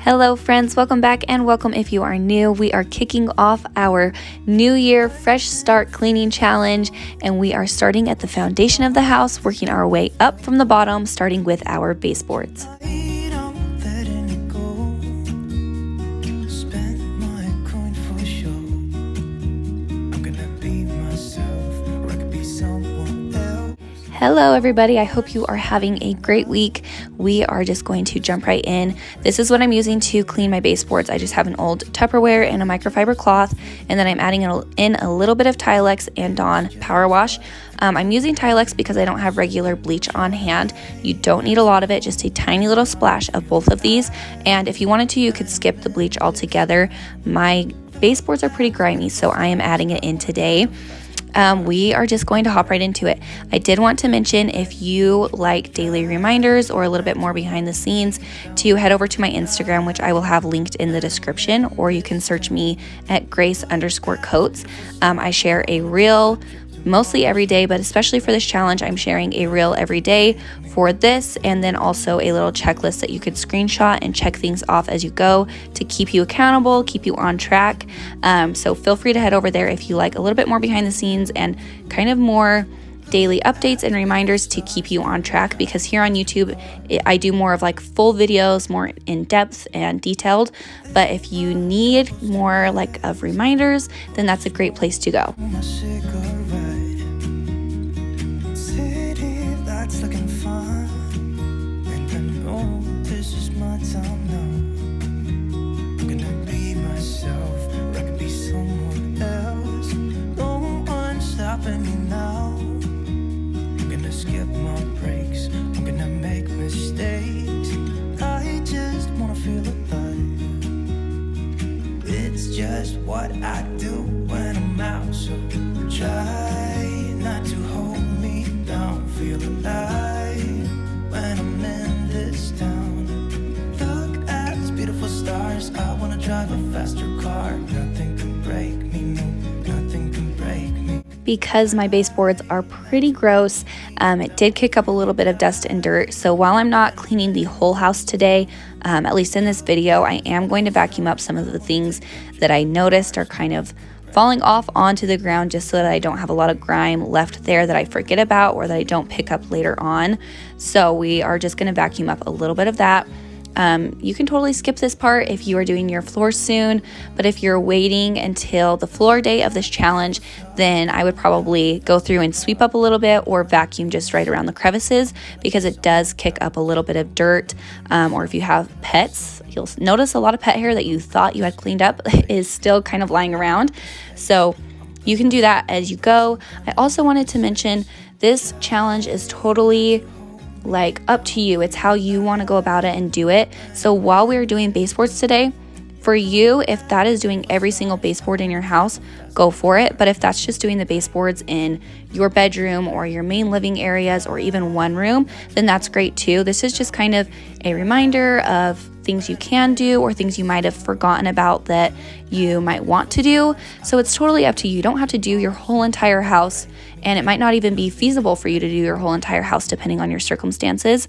Hello friends, welcome back and welcome if you are new. We are kicking off our New Year Fresh Start Cleaning Challenge, and we are starting at the foundation of the house, working our way up from the bottom, starting with our baseboards. Hello everybody, I hope you are having a great week. We are just going to jump right in. This is what I'm using to clean my baseboards. I just have an old Tupperware and a microfiber cloth, and then I'm adding in a little bit of Tilex and Dawn Power Wash. I'm using Tilex because I don't have regular bleach on hand. You don't need a lot of it, just a tiny little splash of both of these. And if you wanted to, you could skip the bleach altogether. My baseboards are pretty grimy, so I am adding it in today. We are just going to hop right into it. I did want to mention, if you like daily reminders or a little bit more behind the scenes, to head over to my Instagram, which I will have linked in the description, or you can search me at Grace_Coates. I share a reel mostly every day, but especially for this challenge, I'm sharing a reel every day for this, and then also a little checklist that you could screenshot and check things off as you go to keep you accountable, keep you on track. So feel free to head over there if you like a little bit more behind the scenes and kind of more daily updates and reminders to keep you on track, because here on YouTube I do more of like full videos, more in depth and detailed. But if you need more like of reminders, then that's a great place to go. That's looking fun, and I know this is my time now. I'm gonna be myself, or I could be someone else. No one's stopping me now. I'm gonna skip my breaks, I'm gonna make mistakes. I just wanna feel alive. It's just what I do when I'm out, so try not to hold me down. Feel alive when I'm in this town. Look at these beautiful stars. I wanna drive a faster car. Nothing can break me, no, nothing can break me. Because my baseboards are pretty gross, it did kick up a little bit of dust and dirt. So while I'm not cleaning the whole house today, at least in this video, I am going to vacuum up some of the things that I noticed are kind of falling off onto the ground, just so that I don't have a lot of grime left there that I forget about or that I don't pick up later on. So we are just going to vacuum up a little bit of that. You can totally skip this part if you are doing your floor soon, but if you're waiting until the floor day of this challenge, then I would probably go through and sweep up a little bit or vacuum just right around the crevices, because it does kick up a little bit of dirt. Or if you have pets, you'll notice a lot of pet hair that you thought you had cleaned up is still kind of lying around. So you can do that as you go. I also wanted to mention, this challenge is totally like up to you. It's how you want to go about it and do it. So while we're doing baseboards today, for you, if that is doing every single baseboard in your house, go for it. But if that's just doing the baseboards in your bedroom or your main living areas or even one room, then that's great too. This is just kind of a reminder of things you can do or things you might have forgotten about that you might want to do. So it's totally up to you. You don't have to do your whole entire house, and it might not even be feasible for you to do your whole entire house depending on your circumstances.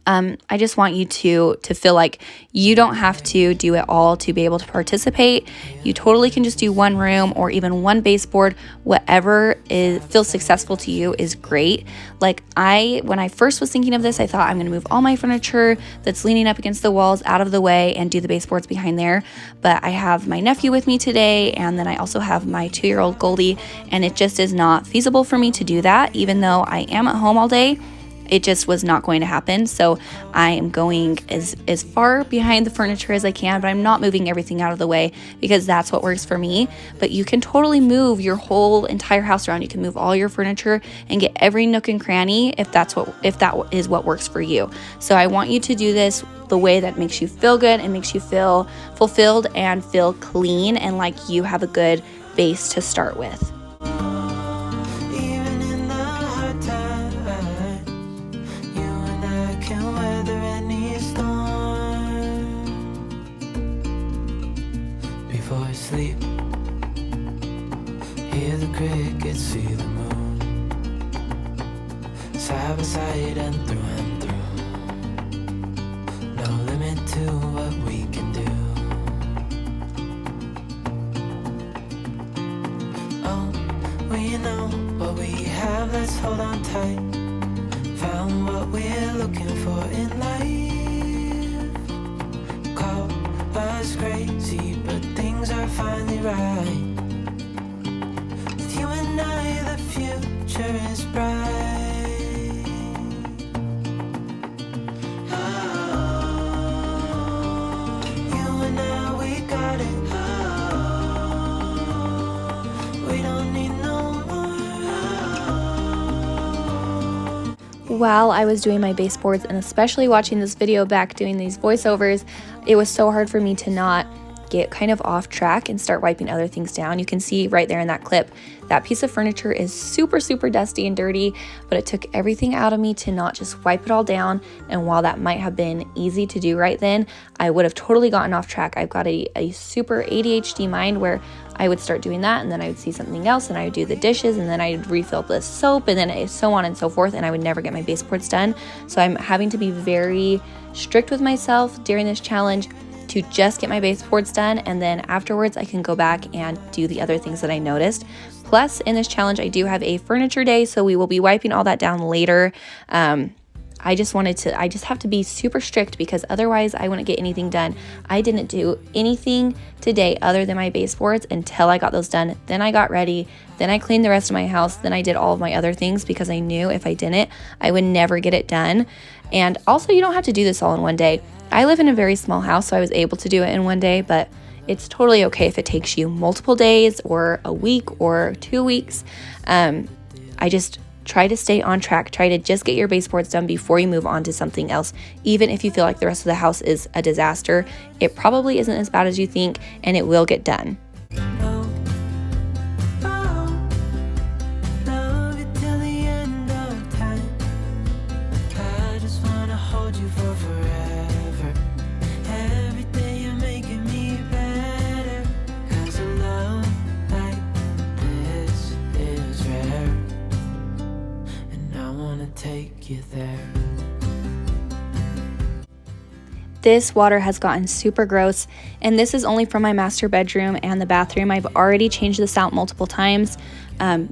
I just want you to feel like you don't have to do it all to be able to participate. You totally can just do one room or even one baseboard. Whatever feels successful to you is great. Like when I first was thinking of this, I thought I'm going to move all my furniture that's leaning up against the walls out of the way and do the baseboards behind there. But I have my nephew with me today, and then I also have my 2-year-old Goldie, and it just is not feasible for me to do that. Even though I am at home all day, it just was not going to happen. So I am going as far behind the furniture as I can, but I'm not moving everything out of the way, because that's what works for me. But you can totally move your whole entire house around. You can move all your furniture and get every nook and cranny if that is what works for you. So I want you to do this the way that makes you feel good and makes you feel fulfilled and feel clean and like you have a good base to start with. Before I sleep, hear the crickets, see the moon, side by side and through. No limit to what we tight. Found what we're looking for in life. Call us crazy, but things are finally right. With you and I, the future is bright. You and I, we got it. We don't need no more. While I was doing my baseboards, and especially watching this video back doing these voiceovers, it was so hard for me to not get kind of off track and start wiping other things down. You can see right there in that clip, that piece of furniture is super dusty and dirty, but it took everything out of me to not just wipe it all down. And while that might have been easy to do right then, I would have totally gotten off track. I've got a super ADHD mind where I would start doing that and then I would see something else and I would do the dishes and then I'd refill the soap and then so on and so forth, and I would never get my baseboards done. So I'm having to be very strict with myself during this challenge to just get my baseboards done, and then afterwards I can go back and do the other things that I noticed. Plus, in this challenge, I do have a furniture day, so we will be wiping all that down later. I just have to be super strict because otherwise I wouldn't get anything done. I didn't do anything today other than my baseboards until I got those done. Then I got ready, then I cleaned the rest of my house, then I did all of my other things because I knew if I didn't, I would never get it done. And also, you don't have to do this all in one day. I live in a very small house, so I was able to do it in one day, but it's totally okay if it takes you multiple days or a week or 2 weeks. I just try to stay on track. Try to just get your baseboards done before you move on to something else. Even if you feel like the rest of the house is a disaster, it probably isn't as bad as you think, and it will get done. Take you there. This water has gotten super gross, and this is only from my master bedroom and the bathroom. I've already changed this out multiple times.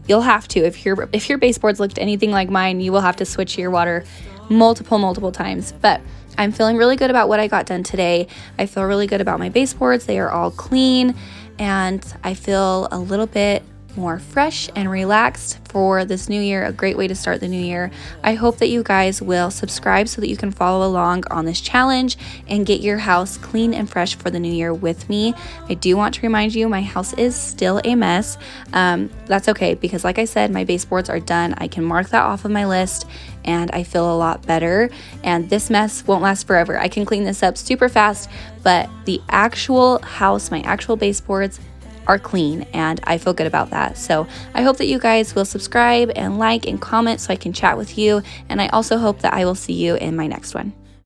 You'll have to, if your baseboards looked anything like mine, you will have to switch your water multiple times. But I'm feeling really good about what I got done today. I feel really good about my baseboards. They are all clean, and I feel a little bit more fresh and relaxed for this new year, a great way to start the new year. I hope that you guys will subscribe so that you can follow along on this challenge and get your house clean and fresh for the new year with me. I do want to remind you, my house is still a mess. That's okay, because like I said, my baseboards are done. I can mark that off of my list and I feel a lot better, and this mess won't last forever. I can clean this up super fast, but the actual house, my actual baseboards are clean, and I feel good about that. So I hope that you guys will subscribe and like and comment so I can chat with you, and I also hope that I will see you in my next one.